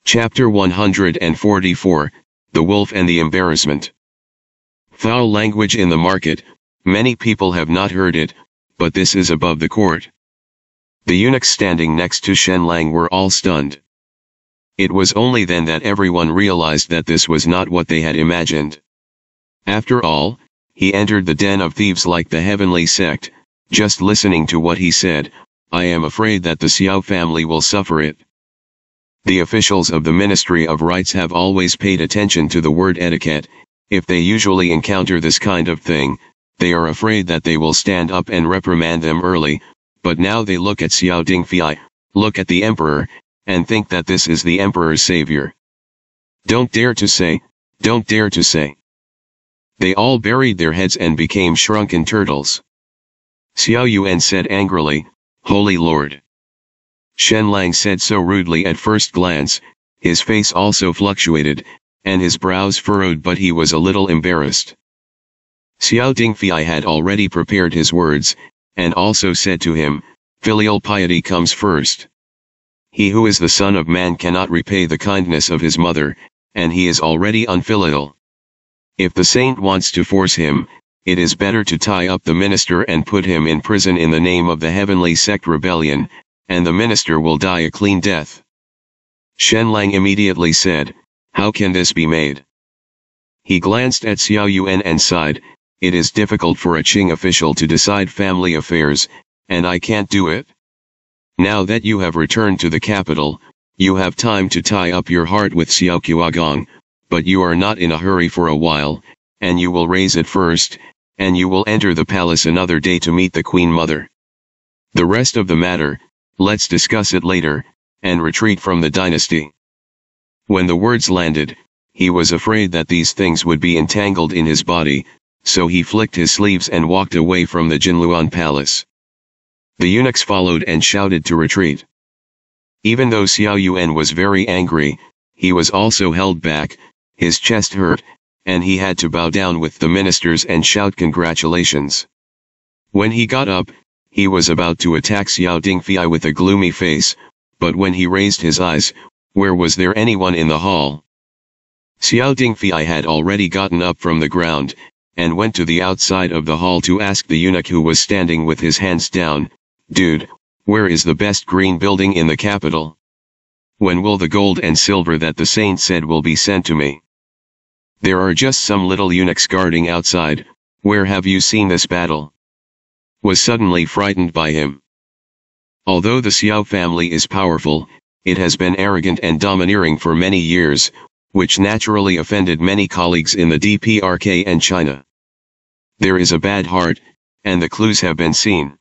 Chapter 144, The Wolf and the Embarrassment. Foul language in the market, many people have not heard it, but this is above the court. The eunuchs standing next to Shen Lang were all stunned. It was only then that everyone realized that this was not what they had imagined. After all, he entered the den of thieves like the heavenly sect. Just listening to what he said, I am afraid that the Xiao family will suffer it. The officials of the Ministry of Rites have always paid attention to the word etiquette. If they usually encounter this kind of thing, they are afraid that they will stand up and reprimand them early, but now they look at Xiao Dingfei, look at the emperor, and think that this is the emperor's savior. Don't dare to say, don't dare to say. They all buried their heads and became shrunken turtles. Xiao Yuan said angrily, Holy Lord. Shen Lang said so rudely at first glance, his face also fluctuated, and his brows furrowed, but he was a little embarrassed. Xiao Dingfei had already prepared his words, and also said to him, Filial piety comes first. He who is the son of man cannot repay the kindness of his mother, and he is already unfilial. If the saint wants to force him, it is better to tie up the minister and put him in prison in the name of the heavenly sect rebellion, and the minister will die a clean death. Shen Lang immediately said, How can this be made? He glanced at Xiao Yuan and sighed, It is difficult for a Qing official to decide family affairs, and I can't do it. Now that you have returned to the capital, you have time to tie up your heart with Xiao Qiagong, but you are not in a hurry for a while, and you will raise it first, and you will enter the palace another day to meet the Queen Mother. The rest of the matter, let's discuss it later, and retreat from the dynasty. When the words landed, he was afraid that these things would be entangled in his body, so he flicked his sleeves and walked away from the Jinluan palace. The eunuchs followed and shouted to retreat. Even though Xiao Yuan was very angry, he was also held back, his chest hurt, and he had to bow down with the ministers and shout congratulations. When he got up, he was about to attack Xiao Dingfei with a gloomy face, but when he raised his eyes, where was there anyone in the hall? Xiao Dingfei had already gotten up from the ground, and went to the outside of the hall to ask the eunuch who was standing with his hands down, Dude, where is the best green building in the capital? When will the gold and silver that the saint said will be sent to me? There are just some little eunuchs guarding outside, where have you seen this battle? Was suddenly frightened by him. Although the Xiao family is powerful, it has been arrogant and domineering for many years, which naturally offended many colleagues in the DPRK and China. There is a bad heart, and the clues have been seen.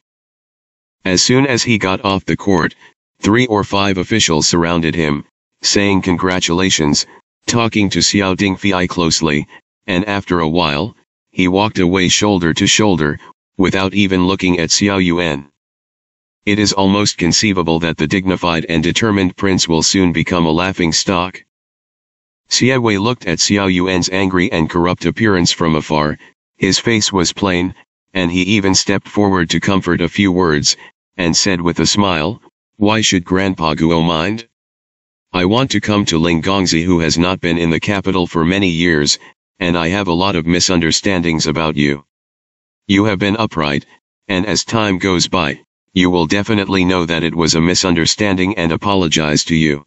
As soon as he got off the court, 3 or 5 officials surrounded him, saying congratulations, talking to Xiao Dingfei closely, and after a while, he walked away shoulder to shoulder, without even looking at Xiao Yuan. It is almost conceivable that the dignified and determined prince will soon become a laughing stock. Xie Wei looked at Xiao Yuan's angry and corrupt appearance from afar, his face was plain, and he even stepped forward to comfort a few words, and said with a smile, Why should Grandpa Guo mind? I want to come to Ling Gongzi, who has not been in the capital for many years, and I have a lot of misunderstandings about you. You have been upright, and as time goes by, you will definitely know that it was a misunderstanding and apologize to you.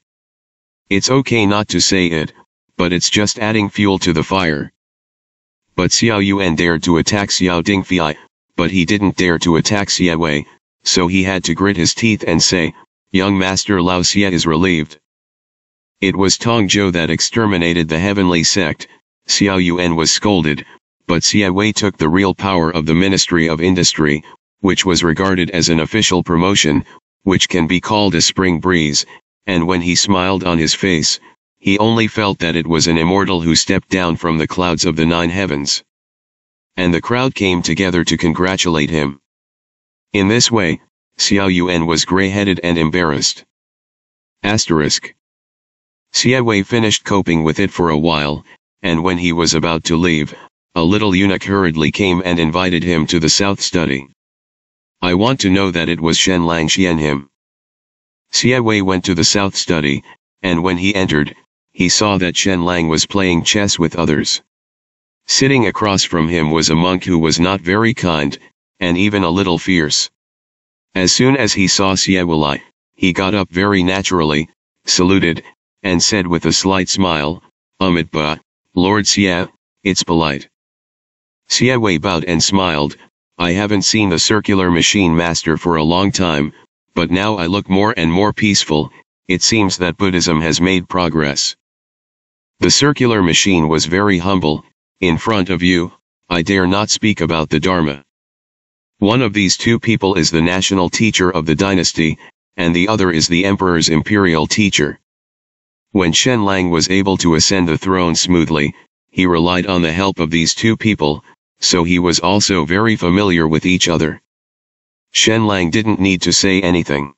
It's okay not to say it, but it's just adding fuel to the fire. But Xiao Yuan dared to attack Xiao Dingfei, but he didn't dare to attack Xie Wei, so he had to grit his teeth and say, Young Master Lao Xie is relieved. It was Tong Zhou that exterminated the heavenly sect. Xiao Yuan was scolded, but Xie Wei took the real power of the Ministry of Industry, which was regarded as an official promotion, which can be called a spring breeze, and when he smiled on his face, he only felt that it was an immortal who stepped down from the clouds of the 9 heavens. And the crowd came together to congratulate him. In this way, Xiao Yuan was gray-headed and embarrassed. Asterisk. Xie Wei finished coping with it for a while, and when he was about to leave, a little eunuch hurriedly came and invited him to the south study. I want to know that it was Shen Lang Xian him. Xie Wei went to the south study, and when he entered, he saw that Shen Lang was playing chess with others. Sitting across from him was a monk who was not very kind, and even a little fierce. As soon as he saw Xie Wei, he got up very naturally, saluted, and said with a slight smile, "Ba, Lord Xie, it's polite." Xie Wei bowed and smiled. "I haven't seen the circular machine master for a long time, but now I look more and more peaceful. It seems that Buddhism has made progress." The circular machine was very humble. "In front of you, I dare not speak about the Dharma. One of these two people is the national teacher of the dynasty, and the other is the emperor's imperial teacher." When Shen Lang was able to ascend the throne smoothly, he relied on the help of these two people, so he was also very familiar with each other. Shen Lang didn't need to say anything.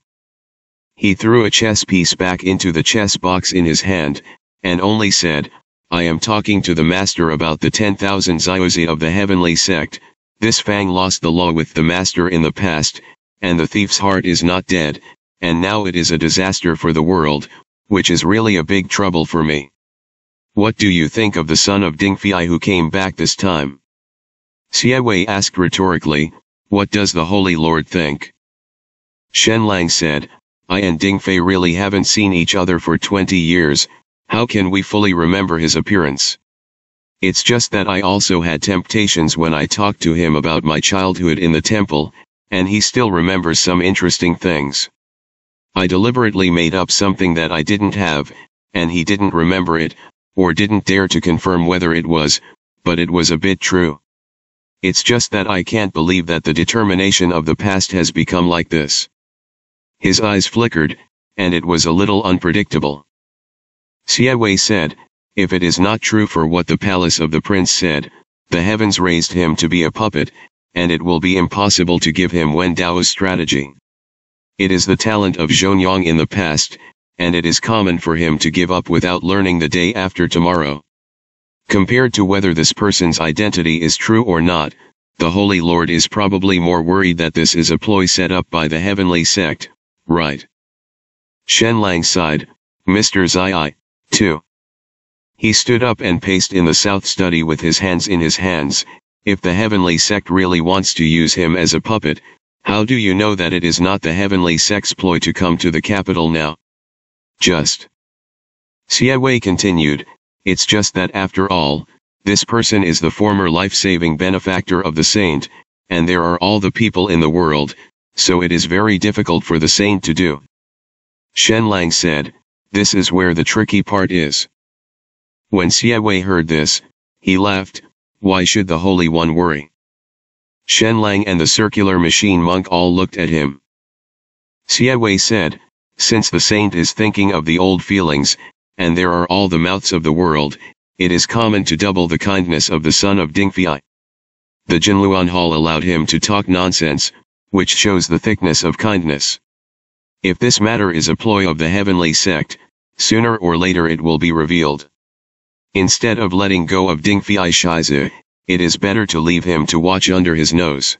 He threw a chess piece back into the chess box in his hand, and only said, "I am talking to the master about the 10,000 Ziozi of the heavenly sect. This Fang lost the law with the master in the past, and the thief's heart is not dead, and now it is a disaster for the world, which is really a big trouble for me. What do you think of the son of Dingfei who came back this time?" Xie Wei asked rhetorically, "What does the Holy Lord think?" Shen Lang said, "I and Dingfei really haven't seen each other for 20 years, how can we fully remember his appearance? It's just that I also had temptations when I talked to him about my childhood in the temple, and he still remembers some interesting things. I deliberately made up something that I didn't have, and he didn't remember it, or didn't dare to confirm whether it was, but it was a bit true. It's just that I can't believe that the determination of the past has become like this." His eyes flickered, and it was a little unpredictable. Xie Wei said, "If it is not true for what the palace of the prince said, the heavens raised him to be a puppet, and it will be impossible to give him Wen Dao's strategy. It is the talent of Zhonyang in the past, and it is common for him to give up without learning the day after tomorrow. Compared to whether this person's identity is true or not, the Holy Lord is probably more worried that this is a ploy set up by the heavenly sect, right?" Shen Lang sighed, "Mr. Zai, too." He stood up and paced in the south study with his hands in his hands. "If the heavenly sect really wants to use him as a puppet, how do you know that it is not the heavenly sect's ploy to come to the capital now? Just." Xie Wei continued, "It's just that after all, this person is the former life-saving benefactor of the saint, and there are all the people in the world, so it is very difficult for the saint to do." Shen Lang said, "This is where the tricky part is." When Xie Wei heard this, he laughed. "Why should the Holy One worry?" Shen Lang and the circular machine monk all looked at him. Xie Wei said, "Since the saint is thinking of the old feelings, and there are all the mouths of the world, it is common to double the kindness of the son of Dingfei." The Jinluan Hall allowed him to talk nonsense, which shows the thickness of kindness. If this matter is a ploy of the heavenly sect, sooner or later it will be revealed. Instead of letting go of Dingfei Shizi, it is better to leave him to watch under his nose.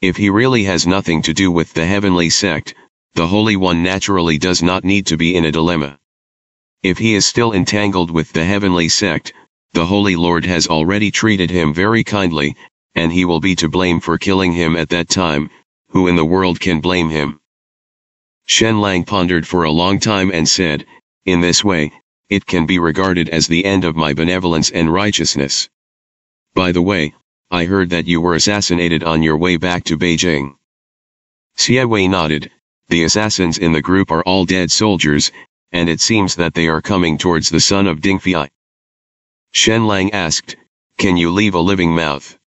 If he really has nothing to do with the heavenly sect, the Holy One naturally does not need to be in a dilemma. If he is still entangled with the heavenly sect, the Holy Lord has already treated him very kindly, and he will be to blame for killing him at that time. Who in the world can blame him? Shen Lang pondered for a long time and said, "In this way, it can be regarded as the end of my benevolence and righteousness. By the way, I heard that you were assassinated on your way back to Beijing." Xie Wei nodded. "The assassins in the group are all dead soldiers, and it seems that they are coming towards the son of Dingfei." Shen Lang asked, "Can you leave a living mouth?"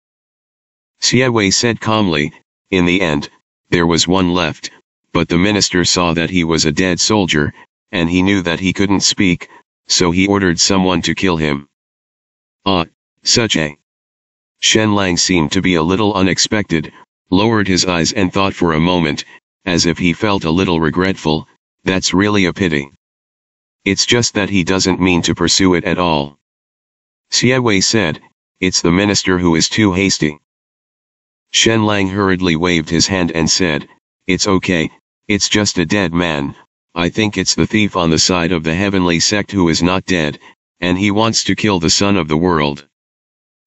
Xie Wei said calmly, "In the end, there was one left, but the minister saw that he was a dead soldier, and he knew that he couldn't speak, so he ordered someone to kill him." "Ah, such a..." Shen Lang seemed to be a little unexpected, lowered his eyes and thought for a moment, as if he felt a little regretful. "That's really a pity. It's just that he doesn't mean to pursue it at all." Xie Wei said, "It's the minister who is too hasty." Shen Lang hurriedly waved his hand and said, "It's okay, it's just a dead man, I think it's the thief on the side of the heavenly sect who is not dead, and he wants to kill the son of the world.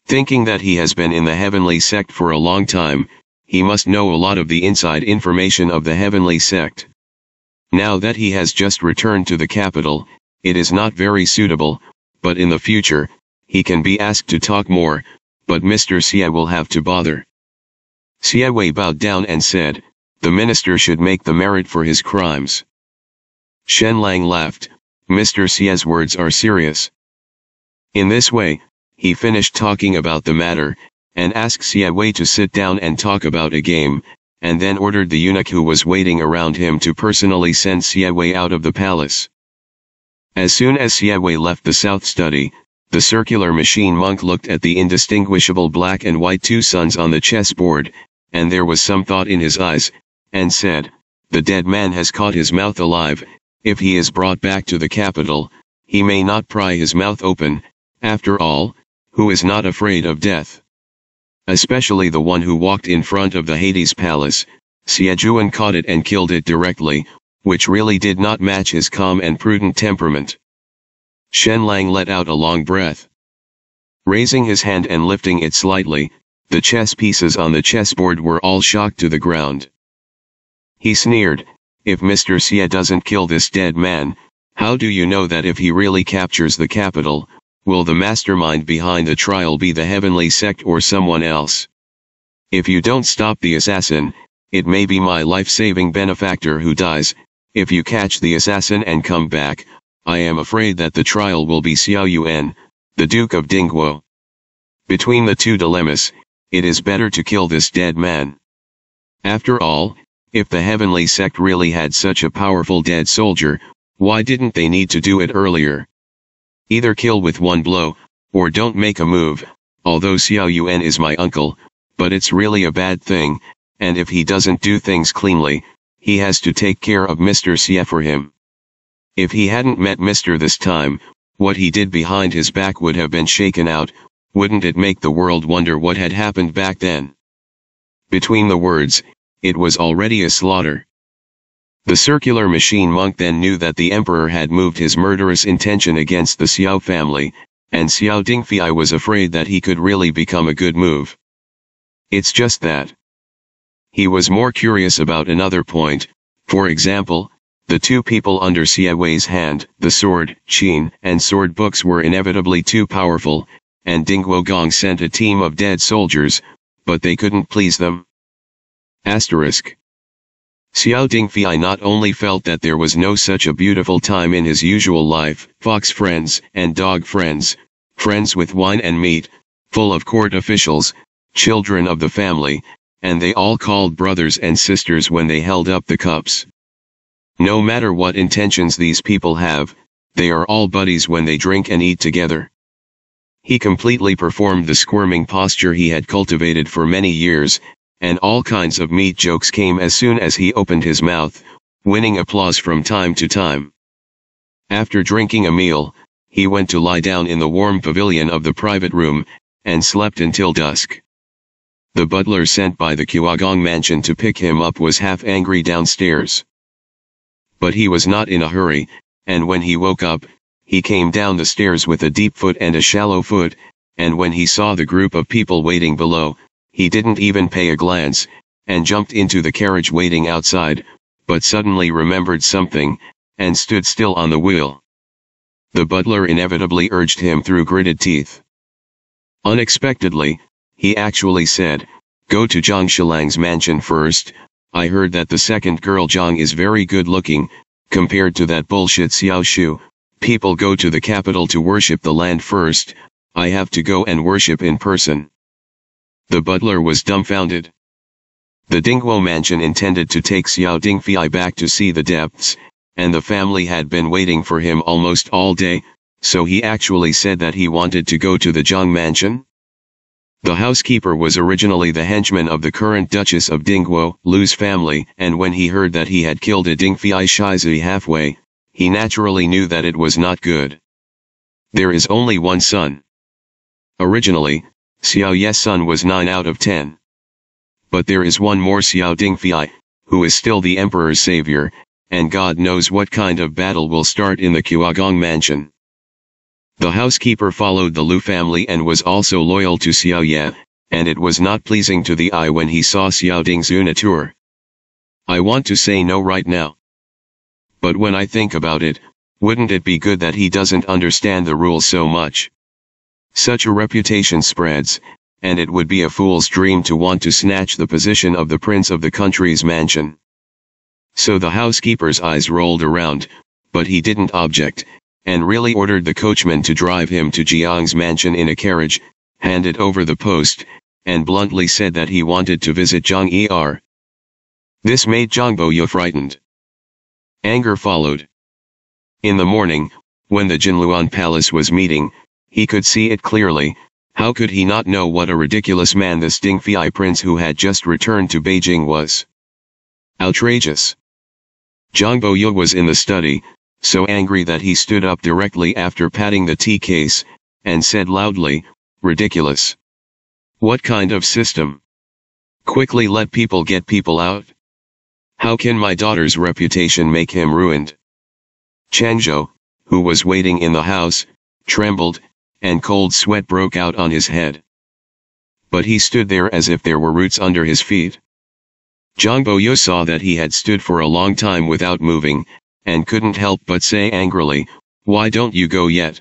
Thinking that he has been in the heavenly sect for a long time, he must know a lot of the inside information of the heavenly sect. Now that he has just returned to the capital, it is not very suitable, but in the future, he can be asked to talk more, but Mr. Xie will have to bother. Xie Wei bowed down and said, the minister should make the merit for his crimes. Shen Lang laughed, Mr. Xie's words are serious. In this way, he finished talking about the matter, and asked Xie Wei to sit down and talk about a game, and then ordered the eunuch who was waiting around him to personally send Xie Wei out of the palace. As soon as Xie Wei left the south study, the circular machine monk looked at the indistinguishable black and white two suns on the chessboard, and there was some thought in his eyes, and said, the dead man has caught his mouth alive. If he is brought back to the capital, he may not pry his mouth open. After all, who is not afraid of death? Especially the one who walked in front of the Hades palace. Xie Zhuan caught it and killed it directly, which really did not match his calm and prudent temperament. Shen Lang let out a long breath. Raising his hand and lifting it slightly, the chess pieces on the chessboard were all shocked to the ground. He sneered, if Mr. Xie doesn't kill this dead man, how do you know that if he really captures the capital, will the mastermind behind the trial be the heavenly sect or someone else? If you don't stop the assassin, it may be my life-saving benefactor who dies. If you catch the assassin and come back, I am afraid that the trial will be Xiao Yuan, the Duke of Dingguo. Between the two dilemmas, it is better to kill this dead man. After all, if the heavenly sect really had such a powerful dead soldier, why didn't they need to do it earlier? Either kill with one blow, or don't make a move, although Xiao Yuan is my uncle, but it's really a bad thing, and if he doesn't do things cleanly, he has to take care of Mr. Xie for him. If he hadn't met Mr. this time, what he did behind his back would have been shaken out. Wouldn't it make the world wonder what had happened back then? Between the words, it was already a slaughter. The circular machine monk then knew that the emperor had moved his murderous intention against the Xiao family, and Xiao Dingfei was afraid that he could really become a good move. It's just that. He was more curious about another point. For example, the two people under Xie Wei's hand, the sword, Qin, and sword books were inevitably too powerful, and Dingguo Gong sent a team of dead soldiers, but they couldn't please them. Asterisk. Xiao Dingfei not only felt that there was no such a beautiful time in his usual life, fox friends and dog friends, friends with wine and meat, full of court officials, children of the family, and they all called brothers and sisters when they held up the cups. No matter what intentions these people have, they are all buddies when they drink and eat together. He completely performed the squirming posture he had cultivated for many years, and all kinds of meat jokes came as soon as he opened his mouth, winning applause from time to time. After drinking a meal, he went to lie down in the warm pavilion of the private room, and slept until dusk. The butler sent by the Quagong mansion to pick him up was half angry downstairs. But he was not in a hurry, and when he woke up, he came down the stairs with a deep foot and a shallow foot, and when he saw the group of people waiting below, he didn't even pay a glance, and jumped into the carriage waiting outside, but suddenly remembered something, and stood still on the wheel. The butler inevitably urged him through gritted teeth. Unexpectedly, he actually said, "Go to Zhang Shilang's mansion first. I heard that the second girl Zhang is very good looking, compared to that bullshit Xiao Shu. People go to the capital to worship the land first. I have to go and worship in person." The butler was dumbfounded. The Dingguo mansion intended to take Xiao Dingfei back to see the depths, and the family had been waiting for him almost all day, so he actually said that he wanted to go to the Zhang mansion? The housekeeper was originally the henchman of the current Duchess of Dingguo, Lu's family, and when he heard that he had killed a Dingfei Shizi halfway, he naturally knew that it was not good. There is only one son. Originally, Xiao Ye's son was 9 out of 10. But there is one more Xiao Dingfei, who is still the emperor's savior, and God knows what kind of battle will start in the Kuagong mansion. The housekeeper followed the Lu family and was also loyal to Xiao Ye, and it was not pleasing to the eye when he saw Xiao Ding's tour. I want to say no right now. But when I think about it, wouldn't it be good that he doesn't understand the rules so much? Such a reputation spreads, and it would be a fool's dream to want to snatch the position of the prince of the country's mansion. So the housekeeper's eyes rolled around, but he didn't object, and really ordered the coachman to drive him to Jiang's mansion in a carriage, handed over the post, and bluntly said that he wanted to visit Zhang Er. This made Zhang Boyu frightened. Anger followed. In the morning, when the Jinluan palace was meeting, he could see it clearly. How could he not know what a ridiculous man this Ding Fei prince who had just returned to Beijing was? Outrageous. Zhang Boyu was in the study, so angry that he stood up directly after patting the tea case, and said loudly, "Ridiculous. What kind of system? Quickly let people get people out? How can my daughter's reputation make him ruined?" Changzhou, who was waiting in the house, trembled, and cold sweat broke out on his head. But he stood there as if there were roots under his feet. Zhang Boyu saw that he had stood for a long time without moving, and couldn't help but say angrily, "Why don't you go yet?"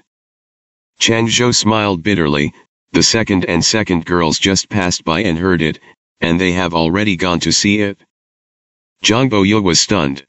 Changzhou smiled bitterly. The second girls just passed by and heard it, and they have already gone to see it. Zhang Boyu was stunned.